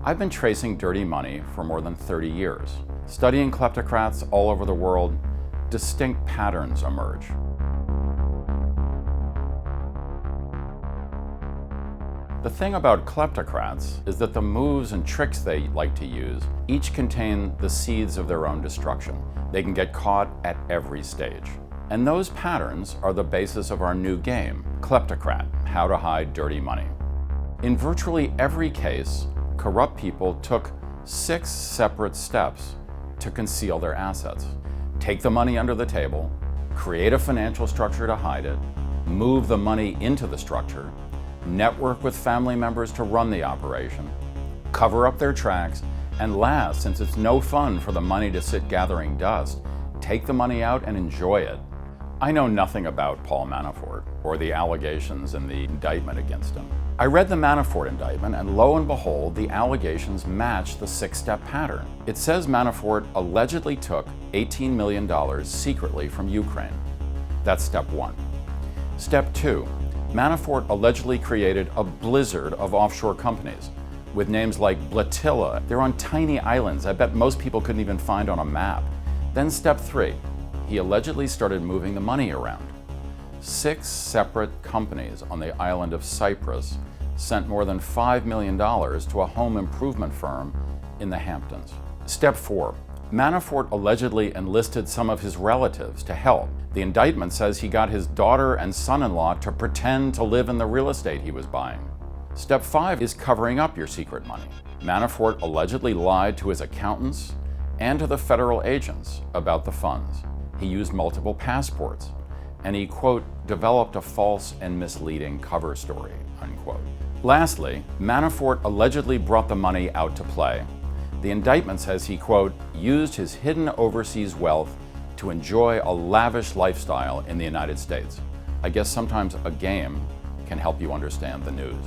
I've been tracing dirty money for more than 30 years. Studying kleptocrats all over the world, distinct patterns emerge. The thing about kleptocrats is that the moves and tricks they like to use each contain the seeds of their own destruction. They can get caught at every stage. And those patterns are the basis of our new game, Kleptocrat: How to Hide Dirty Money. In virtually every case, corrupt people took 6 separate steps to conceal their assets. Take the money under the table, create a financial structure to hide it, move the money into the structure, network with family members to run the operation, cover up their tracks, and last, since it's no fun for the money to sit gathering dust, take the money out and enjoy it. I know nothing about Paul Manafort or the allegations in the indictment against him. I read the Manafort indictment, and lo and behold, the allegations match the 6-step pattern. It says Manafort allegedly took $18 million secretly from Ukraine. That's step 1. Step 2, Manafort allegedly created a blizzard of offshore companies with names like Blatilla. They're on tiny islands I bet most people couldn't even find on a map. Then step 3, he allegedly started moving the money around. 6 separate companies on the island of Cyprus sent more than $5 million to a home improvement firm in the Hamptons. Step 4, Manafort allegedly enlisted some of his relatives to help. The indictment says he got his daughter and son-in-law to pretend to live in the real estate he was buying. Step 5 is covering up your secret money. Manafort allegedly lied to his accountants and to the federal agents about the funds. He used multiple passports, and he, quote, developed a false and misleading cover story, unquote. Lastly, Manafort allegedly brought the money out to play. The indictment says he, quote, used his hidden overseas wealth to enjoy a lavish lifestyle in the United States. I guess sometimes a game can help you understand the news.